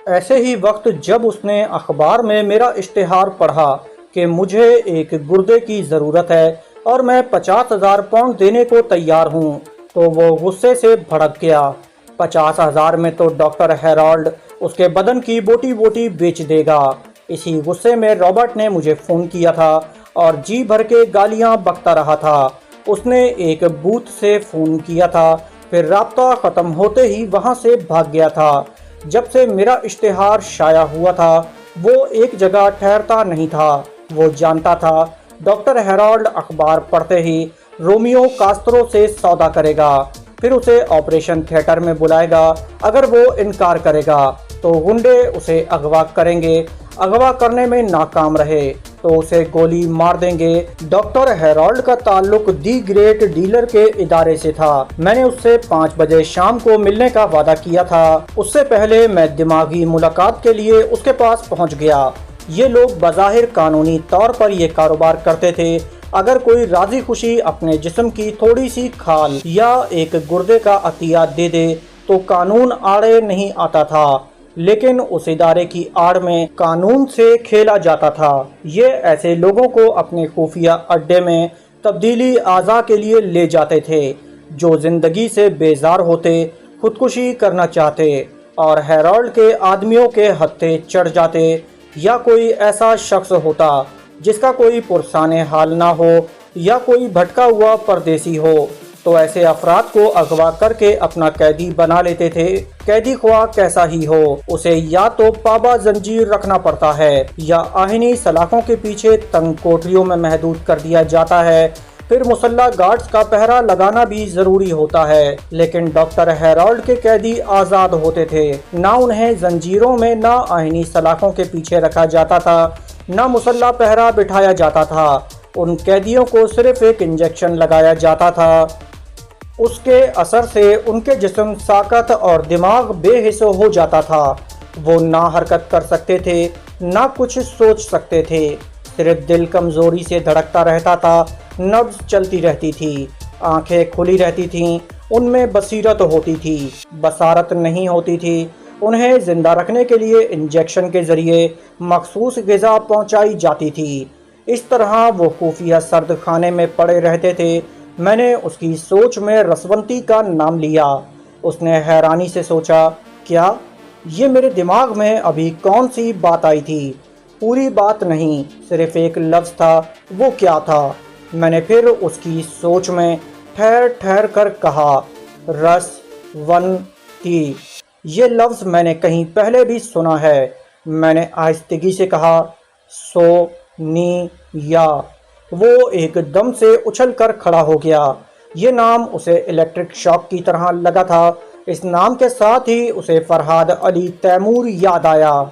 ऐसे ही वक्त जब उसने अखबार में मेरा इश्तिहार पढ़ा कि मुझे एक गुर्दे की ज़रूरत है और मैं 50,000 पाउंड देने को तैयार हूँ, तो वो गुस्से से भड़क गया। 50,000 में तो डॉक्टर हेरोल्ड उसके बदन की बोटी बोटी बेच देगा। इसी गुस्से में रॉबर्ट ने मुझे फ़ोन किया था और जी भर के गालियाँ बकता रहा था। उसने एक बूथ से फ़ोन किया था, फिर राब्ता ख़त्म होते ही वहाँ से भाग गया था। जब से मेरा इश्तिहार शाया हुआ था, वो एक जगह ठहरता नहीं था। वो जानता था डॉक्टर हेरोल्ड अखबार पढ़ते ही रोमियो कास्त्रो से सौदा करेगा, फिर उसे ऑपरेशन थिएटर में बुलाएगा। अगर वो इनकार करेगा तो गुंडे उसे अगवा करेंगे। अगवा करने में नाकाम रहे तो उसे गोली मार देंगे। डॉक्टर हेरोल्ड का ताल्लुक दी ग्रेट डीलर के इदारे से था। मैंने उससे 5 बजे शाम को मिलने का वादा किया था। उससे पहले मैं दिमागी मुलाकात के लिए उसके पास पहुंच गया। ये लोग बज़ाहिर कानूनी तौर पर ये कारोबार करते थे। अगर कोई राजी खुशी अपने जिस्म की थोड़ी सी खाल या एक गुर्दे का अतिया दे दे तो कानून आड़े नहीं आता था, लेकिन उस इदारे की आड़ में कानून से खेला जाता था। ये ऐसे लोगों को अपने खुफिया अड्डे में तब्दीली आज़ा के लिए ले जाते थे जो ज़िंदगी से बेजार होते, खुदकुशी करना चाहते और हेरोल्ड के आदमियों के हत्थे चढ़ जाते, या कोई ऐसा शख्स होता जिसका कोई पुरसाने हाल ना हो या कोई भटका हुआ परदेसी हो, तो ऐसे अफराद को अगवा करके अपना कैदी बना लेते थे। कैदी ख्वाह कैसा ही हो, उसे या तो पाबा जंजीर रखना पड़ता है या आहिनी सलाखों के पीछे तंग कोठरियों में महदूद कर दिया जाता है। फिर मुसल्ला गार्ड्स का पहरा लगाना भी ज़रूरी होता है। लेकिन डॉक्टर हेरोल्ड के कैदी आज़ाद होते थे। ना उन्हें जंजीरों में ना आहिनी सलाखों के पीछे रखा जाता था, ना मुसल्ला पहरा बिठाया जाता था। उन कैदियों को सिर्फ एक इंजेक्शन लगाया जाता था। उसके असर से उनके जिस्म साकत और दिमाग बेहिस हो जाता था। वो ना हरकत कर सकते थे, ना कुछ सोच सकते थे। सिर्फ दिल कमज़ोरी से धड़कता रहता था, नब्ज़ चलती रहती थी, आंखें खुली रहती थीं, उनमें बसीरत होती थी, बसारत नहीं होती थी। उन्हें ज़िंदा रखने के लिए इंजेक्शन के ज़रिए मखसूस ग़िज़ा पहुंचाई जाती थी। इस तरह वो खुफिया सर्द खाने में पड़े रहते थे। मैंने उसकी सोच में रसवंती का नाम लिया। उसने हैरानी से सोचा, क्या ये मेरे दिमाग में अभी कौन सी बात आई थी? पूरी बात नहीं, सिर्फ एक लफ्ज़ था। वो क्या था? मैंने फिर उसकी सोच में ठहर ठहर कर कहा, रसवंती। ये लफ्ज़ मैंने कहीं पहले भी सुना है। मैंने आहिस्तगी से कहा, सोनिया। वो एकदम से उछल कर खड़ा हो गया। ये नाम उसे इलेक्ट्रिक शॉक की तरह लगा था। इस नाम के साथ ही उसे फरहाद अली तैमूर याद आया।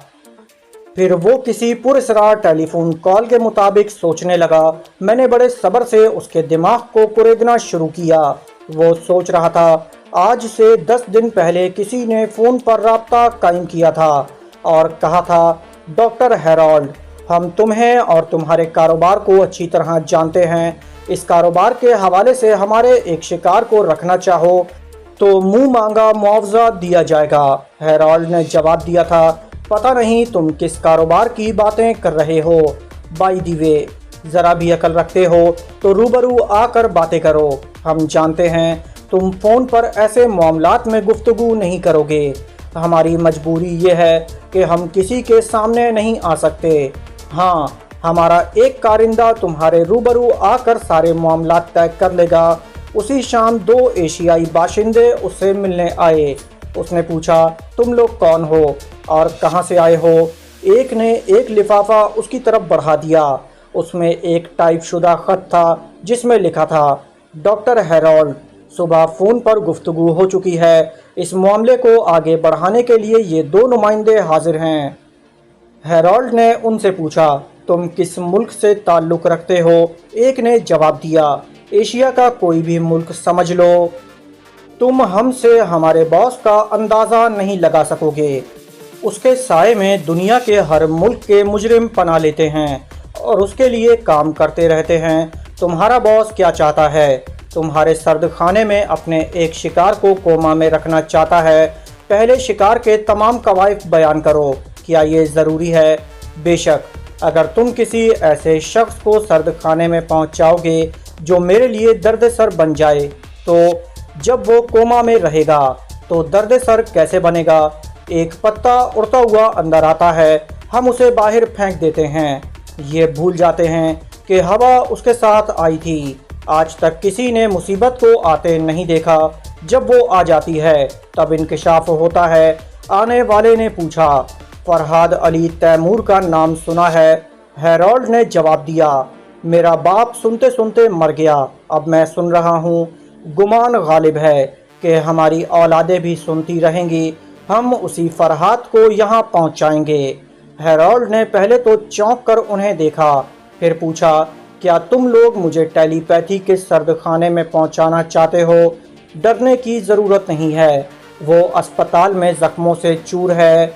फिर वो किसी पुरस्रार टेलीफोन कॉल के मुताबिक सोचने लगा। मैंने बड़े सब्र से उसके दिमाग को कुरेदना शुरू किया। वो सोच रहा था, आज से 10 दिन पहले किसी ने फ़ोन पर राब्ता कायम किया था और कहा था, डॉक्टर हेरोल्ड, हम तुम्हें और तुम्हारे कारोबार को अच्छी तरह जानते हैं। इस कारोबार के हवाले से हमारे एक शिकार को रखना चाहो तो मुंह मांगा मुआवजा दिया जाएगा। हेरोल्ड ने जवाब दिया था, पता नहीं तुम किस कारोबार की बातें कर रहे हो। बाय द वे, ज़रा भी अकल रखते हो तो रूबरू आकर बातें करो। हम जानते हैं तुम फ़ोन पर ऐसे मामलात में गुफ्तगू नहीं करोगे। हमारी मजबूरी ये है कि हम किसी के सामने नहीं आ सकते। हाँ, हमारा एक कारिंदा तुम्हारे रूबरू आकर सारे मामलात तय कर लेगा। उसी शाम 2 एशियाई बाशिंदे उससे मिलने आए। उसने पूछा, तुम लोग कौन हो और कहाँ से आए हो? एक ने एक लिफाफा उसकी तरफ बढ़ा दिया। उसमें एक टाइप शुदा ख़त था जिसमें लिखा था, डॉक्टर हेरोल्ड, सुबह फ़ोन पर गुफ्तगू हो चुकी है। इस मामले को आगे बढ़ाने के लिए ये 2 नुमाइंदे हाजिर हैं। हेरोल्ड ने उनसे पूछा, तुम किस मुल्क से ताल्लुक़ रखते हो? एक ने जवाब दिया, एशिया का कोई भी मुल्क समझ लो। तुम हमसे हमारे बॉस का अंदाज़ा नहीं लगा सकोगे। उसके साए में दुनिया के हर मुल्क के मुजरिम पना लेते हैं और उसके लिए काम करते रहते हैं। तुम्हारा बॉस क्या चाहता है? तुम्हारे सर्द खाने में अपने एक शिकार को कोमा में रखना चाहता है। पहले शिकार के तमाम कवायद बयान करो। क्या ये ज़रूरी है? बेशक, अगर तुम किसी ऐसे शख्स को सर्द खाने में पहुंचाओगे जो मेरे लिए दर्द सर बन जाए, तो जब वो कोमा में रहेगा तो दर्द सर कैसे बनेगा? एक पत्ता उड़ता हुआ अंदर आता है, हम उसे बाहर फेंक देते हैं, ये भूल जाते हैं कि हवा उसके साथ आई थी। आज तक किसी ने मुसीबत को आते नहीं देखा, जब वो आ जाती है तब इंकशाफ होता है। आने वाले ने पूछा, फरहाद अली तैमूर का नाम सुना है? हेरोल्ड ने जवाब दिया, मेरा बाप सुनते सुनते मर गया, अब मैं सुन रहा हूँ। गुमान गालिब है कि हमारी औलादें भी सुनती रहेंगी, हम उसी फरहाद को यहाँ पहुँचाएंगे। हेरोल्ड ने पहले तो चौंक कर उन्हें देखा, फिर पूछा, क्या तुम लोग मुझे टेलीपैथी के सर्द खाने में पहुँचाना चाहते हो? डरने की ज़रूरत नहीं है, वो अस्पताल में ज़ख्मों से चूर है,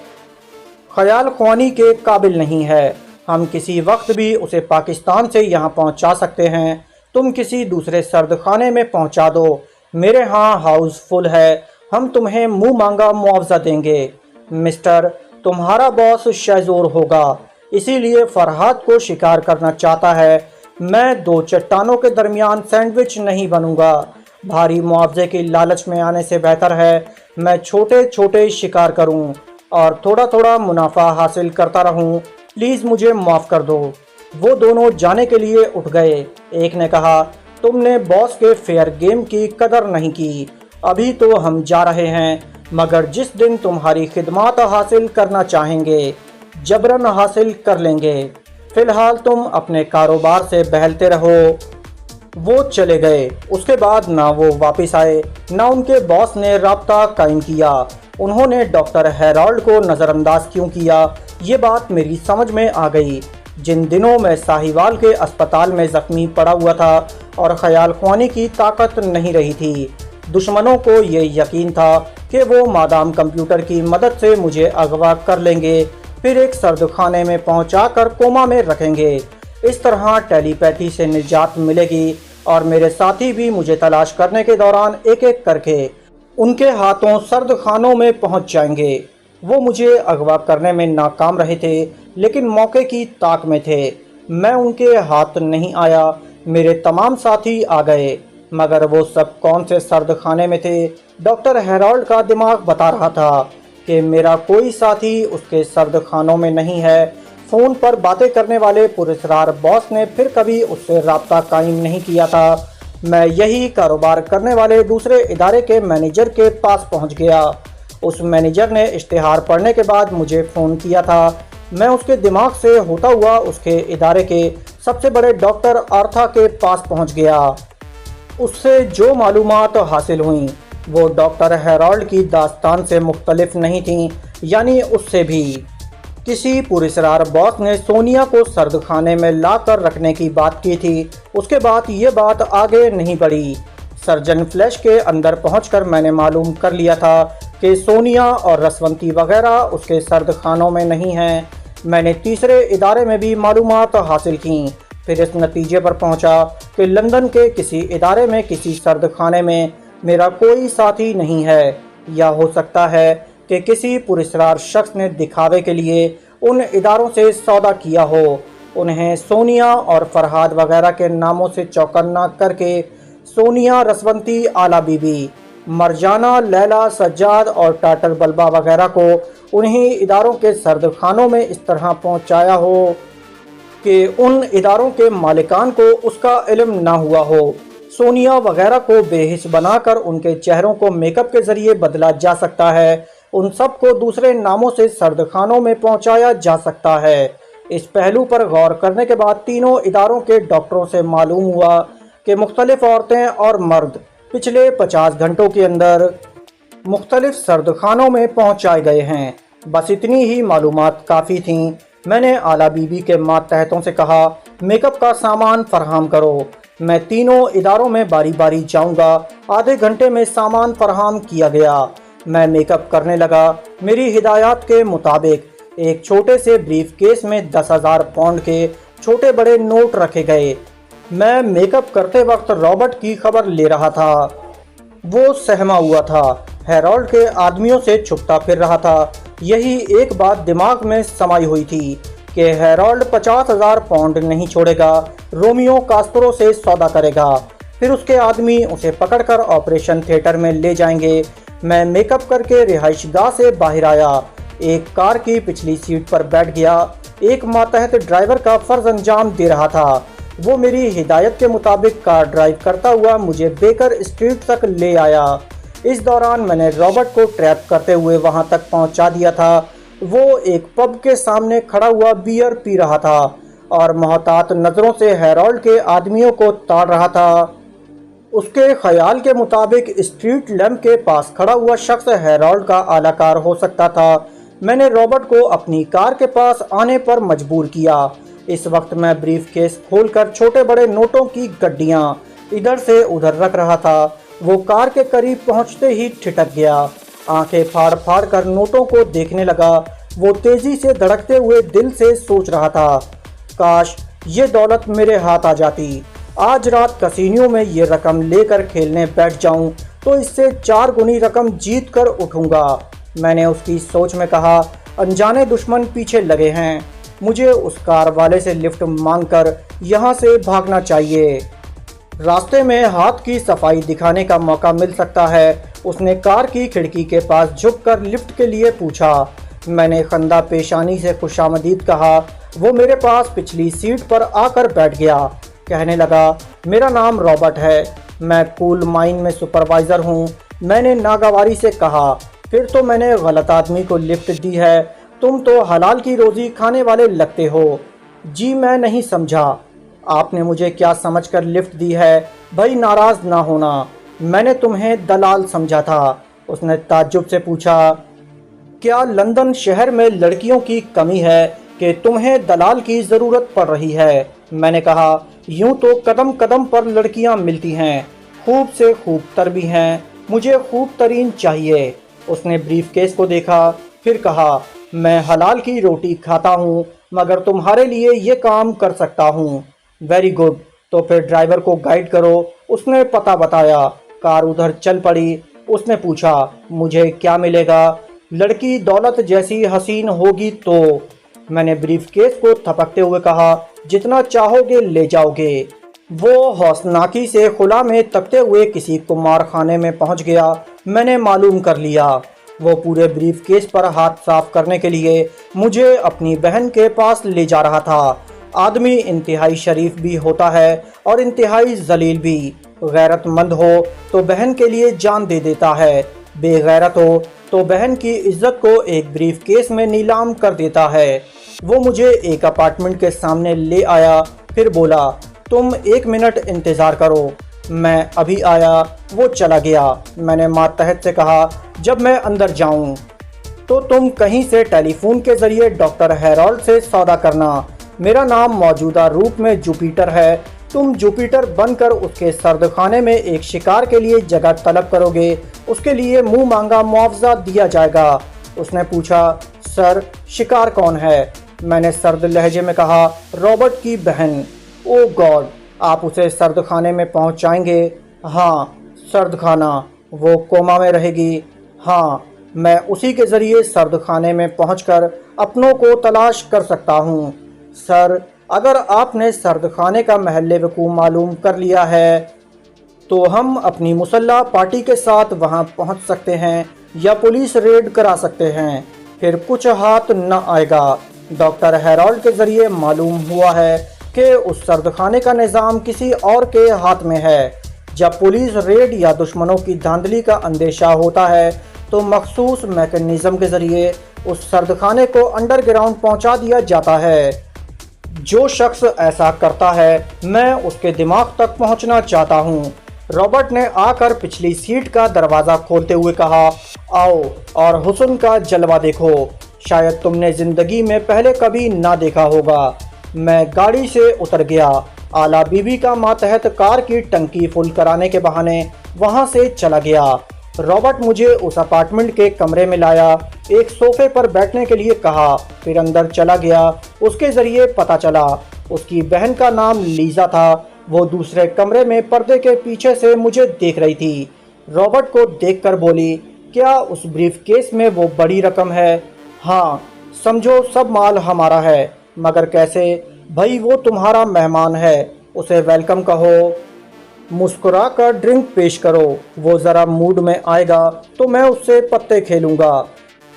ख्याल ख्वानी के काबिल नहीं है। हम किसी वक्त भी उसे पाकिस्तान से यहाँ पहुँचा सकते हैं। तुम किसी दूसरे सर्द खाने में पहुँचा दो, मेरे यहाँ हाउस फुल है, हम तुम्हें मुंह मांगा मुआवजा देंगे। मिस्टर, तुम्हारा बॉस शहजोर होगा, इसीलिए फरहाद को शिकार करना चाहता है। मैं दो चट्टानों के दरमियान सैंडविच नहीं बनूंगा। भारी मुआवजे की लालच में आने से बेहतर है मैं छोटे छोटे शिकार करूं और थोड़ा थोड़ा मुनाफा हासिल करता रहूं। प्लीज़ मुझे माफ़ कर दो। वो दोनों जाने के लिए उठ गए। एक ने कहा, तुमने बॉस के फेयर गेम की कदर नहीं की। अभी तो हम जा रहे हैं, मगर जिस दिन तुम्हारी खिदमत हासिल करना चाहेंगे जबरन हासिल कर लेंगे। फ़िलहाल तुम अपने कारोबार से बहलते रहो। वो चले गए। उसके बाद ना वो वापस आए, ना उनके बॉस ने राब्ता कायम किया। उन्होंने डॉक्टर हेरोल्ड को नज़रअंदाज क्यों किया, ये बात मेरी समझ में आ गई। जिन दिनों मैं साहिवाल के अस्पताल में ज़ख्मी पड़ा हुआ था और ख्याल ख्वानी की ताकत नहीं रही थी, दुश्मनों को ये यकीन था कि वो मादाम कंप्यूटर की मदद से मुझे अगवा कर लेंगे, फिर एक सर्द खाने में पहुंचाकर कोमा में रखेंगे। इस तरह टेलीपैथी से निजात मिलेगी और मेरे साथी भी मुझे तलाश करने के दौरान एक एक करके उनके हाथों सर्द खानों में पहुंच जाएंगे। वो मुझे अगवा करने में नाकाम रहे थे, लेकिन मौके की ताक में थे। मैं उनके हाथ नहीं आया, मेरे तमाम साथी आ गए, मगर वो सब कौन से सर्द खाने में थे? डॉक्टर हेरोल्ड का दिमाग बता रहा था कि मेरा कोई साथी उसके सर्द खानों में नहीं है। फ़ोन पर बातें करने वाले पुरस्कार बॉस ने फिर कभी उससे राब्ता कायम नहीं किया था। मैं यही कारोबार करने वाले दूसरे इदारे के मैनेजर के पास पहुंच गया। उस मैनेजर ने इश्तिहार पढ़ने के बाद मुझे फ़ोन किया था। मैं उसके दिमाग से होता हुआ उसके इदारे के सबसे बड़े डॉक्टर आर्था के पास पहुंच गया। उससे जो मालूमात हासिल हुई वो डॉक्टर हेरोल्ड की दास्तान से मुख्तलिफ नहीं थीं, यानी उससे भी। किसी पुरस्कार बॉस ने सोनिया को सर्द खाने में ला कर रखने की बात की थी। उसके बाद ये बात आगे नहीं बढ़ी। सर्जन फ्लैश के अंदर पहुंचकर मैंने मालूम कर लिया था कि सोनिया और रसवंती वगैरह उसके सर्द खानों में नहीं हैं। मैंने तीसरे इदारे में भी मालूमात हासिल की, फिर इस नतीजे पर पहुंचा कि लंदन के किसी इदारे में किसी सर्द खाने में मेरा कोई साथी नहीं है, या हो सकता है कि किसी पुरस्कार शख्स ने दिखावे के लिए उन इदारों से सौदा किया हो। उन्हें सोनिया और फरहाद वगैरह के नामों से चौकन्ना करके सोनिया, रसवंती, आला बीबी, मरजाना, लैला, सज्जाद और टाटर बल्बा वगैरह को उन्हीं इदारों के सर्द खानों में इस तरह पहुंचाया हो कि उन इदारों के मालिकान को उसका इल्म ना हुआ हो। सोनिया वगैरह को बेहिस बनाकर उनके चेहरों को मेकअप के ज़रिए बदला जा सकता है। उन सब को दूसरे नामों से सर्द खानों में पहुंचाया जा सकता है। इस पहलू पर गौर करने के बाद तीनों इदारों के डॉक्टरों से मालूम हुआ कि मुख्तलिफ औरतें और मर्द पिछले 50 घंटों के अंदर मुख्तलिफ सर्द खानों में पहुंचाए गए हैं। बस इतनी ही मालूमात काफ़ी थीं। मैंने आला बीबी के मातहतों से कहा, मेकअप का सामान फराहम करो। मैं तीनों इदारों में बारी बारी जाऊंगा। आधे घंटे में सामान फराहम किया गया। मैं मेकअप करने लगा। मेरी हिदायत के मुताबिक एक छोटे से ब्रीफ केस में 10,000 पाउंड के छोटे बड़े नोट रखे गए। मैं मेकअप करते वक्त रॉबर्ट की खबर ले रहा था। वो सहमा हुआ था। हैरोल्ड के आदमियों से छुपता फिर रहा था। यही एक बात दिमाग में समाई हुई थी कि हैरोल्ड 50,000 पाउंड नहीं छोड़ेगा, रोमियो कास्त्रो से सौदा करेगा, फिर उसके आदमी उसे पकड़कर ऑपरेशन थिएटर में ले जाएंगे। मैं मेकअप करके रिहाइशगाह से बाहर आया, एक कार की पिछली सीट पर बैठ गया। एक मातहत ड्राइवर का फर्ज अंजाम दे रहा था। वो मेरी हिदायत के मुताबिक कार ड्राइव करता हुआ मुझे बेकर स्ट्रीट तक ले आया। इस दौरान मैंने रॉबर्ट को ट्रैप करते हुए वहां तक पहुंचा दिया था। वो एक पब के सामने खड़ा हुआ बियर पी रहा था और मोहतात नज़रों से हैरोल्ड के आदमियों को ताड़ रहा था। उसके ख्याल के मुताबिक स्ट्रीट लैंप के पास खड़ा हुआ शख्स हैरोल्ड का आलाकार हो सकता था। मैंने रॉबर्ट को अपनी कार के पास आने पर मजबूर किया। इस वक्त मैं ब्रीफ केस खोलकर छोटे बड़े नोटों की गड्डियां इधर से उधर रख रहा था। वो कार के करीब पहुंचते ही ठिठक गया, आंखें फाड़ फाड़ कर नोटों को देखने लगा। वो तेजी से धड़कते हुए दिल से सोच रहा था, काश ये दौलत मेरे हाथ आ जाती। आज रात कसिनो में ये रकम लेकर खेलने बैठ जाऊं तो इससे 4 गुनी रकम जीत कर उठूंगा। मैंने उसकी सोच में कहा, अनजाने दुश्मन पीछे लगे हैं, मुझे उस कार वाले से लिफ्ट मांगकर यहाँ से भागना चाहिए। रास्ते में हाथ की सफाई दिखाने का मौका मिल सकता है। उसने कार की खिड़की के पास झुककर लिफ्ट के लिए पूछा। मैंने खंदा पेशानी से खुशामदीद कहा। वो मेरे पास पिछली सीट पर आकर बैठ गया। कहने लगा, मेरा नाम रॉबर्ट है, मैं कोल माइन में सुपरवाइज़र हूँ। मैंने नागवारी से कहा, फिर तो मैंने गलत आदमी को लिफ्ट दी है, तुम तो हलाल की रोज़ी खाने वाले लगते हो। जी मैं नहीं समझा, आपने मुझे क्या समझकर लिफ्ट दी है? भाई नाराज़ ना होना, मैंने तुम्हें दलाल समझा था। उसने ताज्जुब से पूछा, क्या लंदन शहर में लड़कियों की कमी है कि तुम्हें दलाल की ज़रूरत पड़ रही है? मैंने कहा, यूं तो कदम कदम पर लड़कियां मिलती हैं, खूब से खूब तर भी हैं, मुझे खूब तरीन चाहिए। उसने ब्रीफकेस को देखा, फिर कहा, मैं हलाल की रोटी खाता हूँ, मगर तुम्हारे लिए ये काम कर सकता हूँ। वेरी गुड, तो फिर ड्राइवर को गाइड करो। उसने पता बताया। कार उधर चल पड़ी। उसने पूछा, मुझे क्या मिलेगा? लड़की दौलत जैसी हसीन होगी तो? मैंने ब्रीफकेस को थपकते हुए कहा, जितना चाहोगे ले जाओगे। वो हौसनाकी से खुला में तकते हुए किसी कुमार खाने में पहुंच गया। मैंने मालूम कर लिया, वो पूरे ब्रीफकेस पर हाथ साफ करने के लिए मुझे अपनी बहन के पास ले जा रहा था। आदमी इंतहाई शरीफ भी होता है और इंतहाई जलील भी। गैरतमंद हो तो बहन के लिए जान दे देता है, बेगैरत हो तो बहन की इज्जत को एक ब्रीफकेस में नीलाम कर देता है। वो मुझे एक अपार्टमेंट के सामने ले आया, फिर बोला, तुम 1 मिनट इंतज़ार करो, मैं अभी आया। वो चला गया। मैंने मातहत से कहा, जब मैं अंदर जाऊं तो तुम कहीं से टेलीफोन के ज़रिए डॉक्टर हैरोल्ड से सौदा करना। मेरा नाम मौजूदा रूप में जुपिटर है। तुम जुपिटर बनकर उसके सर्दखाने में एक शिकार के लिए जगह तलब करोगे, उसके लिए मुंह मांगा मुआवजा दिया जाएगा। उसने पूछा, सर शिकार कौन है? मैंने सर्द लहजे में कहा, रॉबर्ट की बहन। ओ गॉड, आप उसे सर्दखाने में पहुंचाएंगे? हाँ, सर्दखाना। वो कोमा में रहेगी? हाँ, मैं उसी के ज़रिए सर्दखाने में पहुंचकर अपनों को तलाश कर सकता हूँ। सर, अगर आपने सर्दखाने का महल वकूम मालूम कर लिया है तो हम अपनी मुसल्ला पार्टी के साथ वहां पहुंच सकते हैं या पुलिस रेड करा सकते हैं, फिर कुछ हाथ न आएगा। डॉक्टर हैरोल्ड के ज़रिए मालूम हुआ है कि उस सर्दखाने का निज़ाम किसी और के हाथ में है। जब पुलिस रेड या दुश्मनों की धांधली का अंदेशा होता है तो मखसूस मैकेनिज़्म के ज़रिए उस सर्दखाने को अंडरग्राउंड पहुंचा दिया जाता है। जो शख्स ऐसा करता है, मैं उसके दिमाग तक पहुंचना चाहता हूं। रॉबर्ट ने आकर पिछली सीट का दरवाज़ा खोलते हुए कहा, आओ और हुस्न का जलवा देखो, शायद तुमने ज़िंदगी में पहले कभी ना देखा होगा। मैं गाड़ी से उतर गया। आला बीबी का मातहत कार की टंकी फुल कराने के बहाने वहां से चला गया। रॉबर्ट मुझे उस अपार्टमेंट के कमरे में लाया, एक सोफे पर बैठने के लिए कहा, फिर अंदर चला गया। उसके ज़रिए पता चला उसकी बहन का नाम लीज़ा था। वो दूसरे कमरे में पर्दे के पीछे से मुझे देख रही थी। रॉबर्ट को देखकर बोली, क्या उस ब्रीफ केस में वो बड़ी रकम है? हाँ, समझो सब माल हमारा है। मगर कैसे? भाई वो तुम्हारा मेहमान है, उसे वेलकम कहो, मुस्कुरा कर ड्रिंक पेश करो, वो ज़रा मूड में आएगा तो मैं उससे पत्ते खेलूँगा।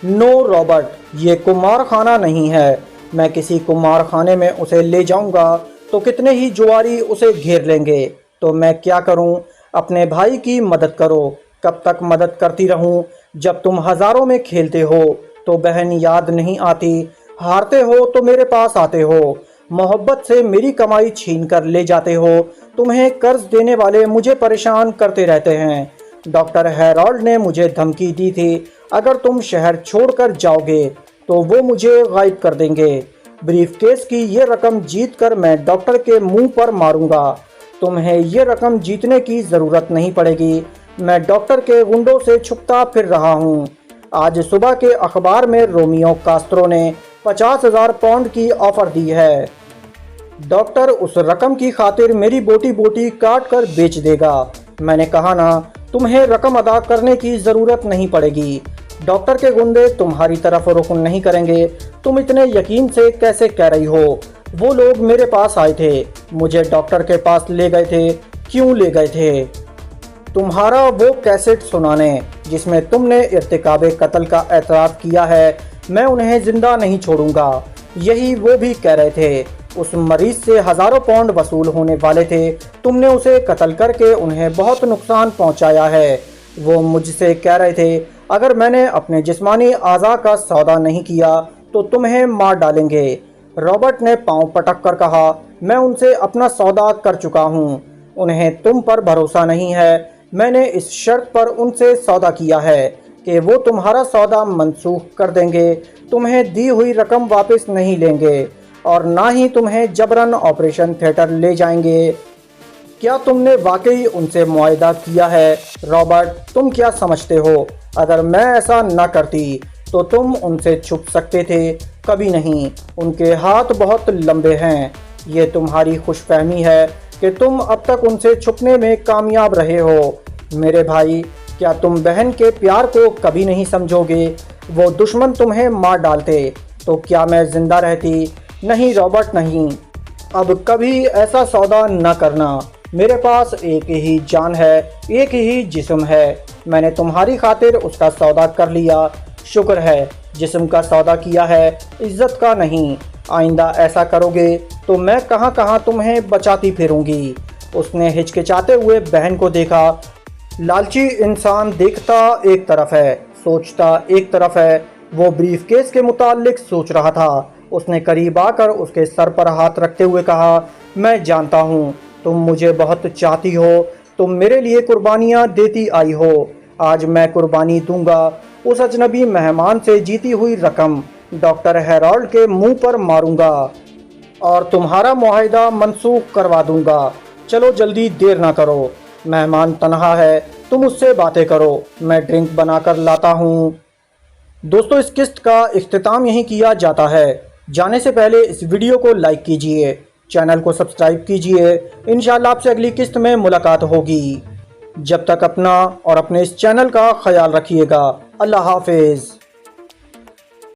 नो रॉबर्ट, ये कुमार खाना नहीं है। मैं किसी कुमार खाने में उसे ले जाऊँगा तो कितने ही जुआरी उसे घेर लेंगे। तो मैं क्या करूँ? अपने भाई की मदद करो। कब तक मदद करती रहूँ? जब तुम हज़ारों में खेलते हो तो बहन याद नहीं आती, हारते हो तो मेरे पास आते हो, मोहब्बत से मेरी कमाई छीन कर ले जाते हो, तुम्हें कर्ज देने वाले मुझे परेशान करते रहते हैं। डॉक्टर हैरोल्ड ने मुझे धमकी दी थी, अगर तुम शहर छोड़कर जाओगे तो वो मुझे गायब कर देंगे। ब्रीफकेस की ये रकम जीत कर मैं डॉक्टर के मुंह पर मारूंगा। तुम्हें ये रकम जीतने की ज़रूरत नहीं पड़ेगी। मैं डॉक्टर के गुंडों से छुपता फिर रहा हूँ। आज सुबह के अखबार में रोमियो कास्त्रो ने 50,000 पाउंड की ऑफर दी है। डॉक्टर उस रकम की खातिर मेरी बोटी बोटी काट कर बेच देगा। मैंने कहा ना, तुम्हें रकम अदा करने की ज़रूरत नहीं पड़ेगी। डॉक्टर के गुंडे तुम्हारी तरफ रुख नहीं करेंगे। तुम इतने यकीन से कैसे कह रही हो? वो लोग मेरे पास आए थे, मुझे डॉक्टर के पास ले गए थे। क्यों ले गए थे? तुम्हारा वो कैसेट सुनाने जिसमें तुमने इर्तिकाबे कत्ल का एतराफ़ किया है। मैं उन्हें ज़िंदा नहीं छोड़ूंगा। यही वो भी कह रहे थे। उस मरीज से हज़ारों पाउंड वसूल होने वाले थे। तुमने उसे कत्ल करके उन्हें बहुत नुकसान पहुंचाया है। वो मुझसे कह रहे थे, अगर मैंने अपने जिस्मानी आज़ा का सौदा नहीं किया तो तुम्हें मार डालेंगे। रॉबर्ट ने पांव पटक कर कहा, मैं उनसे अपना सौदा कर चुका हूँ। उन्हें तुम पर भरोसा नहीं है। मैंने इस शर्त पर उनसे सौदा किया है कि वो तुम्हारा सौदा मनसूख कर देंगे, तुम्हें दी हुई रकम वापस नहीं लेंगे और ना ही तुम्हें जबरन ऑपरेशन थिएटर ले जाएंगे। क्या तुमने वाकई उनसे मुआहदा किया है? रॉबर्ट, तुम क्या समझते हो? अगर मैं ऐसा न करती तो तुम उनसे छुप सकते थे? कभी नहीं। उनके हाथ बहुत लंबे हैं। ये तुम्हारी खुशफहमी है कि तुम अब तक उनसे छुपने में कामयाब रहे हो। मेरे भाई, क्या तुम बहन के प्यार को कभी नहीं समझोगे? वो दुश्मन तुम्हें मार डालते तो क्या मैं जिंदा रहती? नहीं रॉबर्ट, नहीं। अब कभी ऐसा सौदा न करना। मेरे पास एक ही जान है, एक ही जिस्म है। मैंने तुम्हारी खातिर उसका सौदा कर लिया। शुक्र है जिस्म का सौदा किया है, इज्जत का नहीं। आइंदा ऐसा करोगे तो मैं कहां कहां तुम्हें बचाती फिरूंगी। उसने हिचकिचाते हुए बहन को देखा। लालची इंसान देखता एक तरफ है, सोचता एक तरफ है। वो ब्रीफकेस के मुताल्लिक सोच रहा था। उसने करीब आकर उसके सर पर हाथ रखते हुए कहा, मैं जानता हूँ तुम मुझे बहुत चाहती हो। तुम मेरे लिए कुर्बानियाँ देती आई हो। आज मैं कुर्बानी दूंगा। उस अजनबी मेहमान से जीती हुई रकम डॉक्टर हैरोल्ड के मुंह पर मारूंगा और तुम्हारा मुआहदा मनसूख करवा दूंगा। चलो जल्दी, देर ना करो। मेहमान तन्हा है, तुम उससे बातें करो, मैं ड्रिंक बनाकर लाता हूँ। दोस्तों, इस किस्त का इख्तिताम यहीं किया जाता है। जाने से पहले इस वीडियो को लाइक कीजिए, चैनल को सब्सक्राइब कीजिए। इंशाअल्लाह आपसे अगली किस्त में मुलाकात होगी। जब तक अपना और अपने इस चैनल का ख्याल रखिएगा। अल्लाह हाफिज़।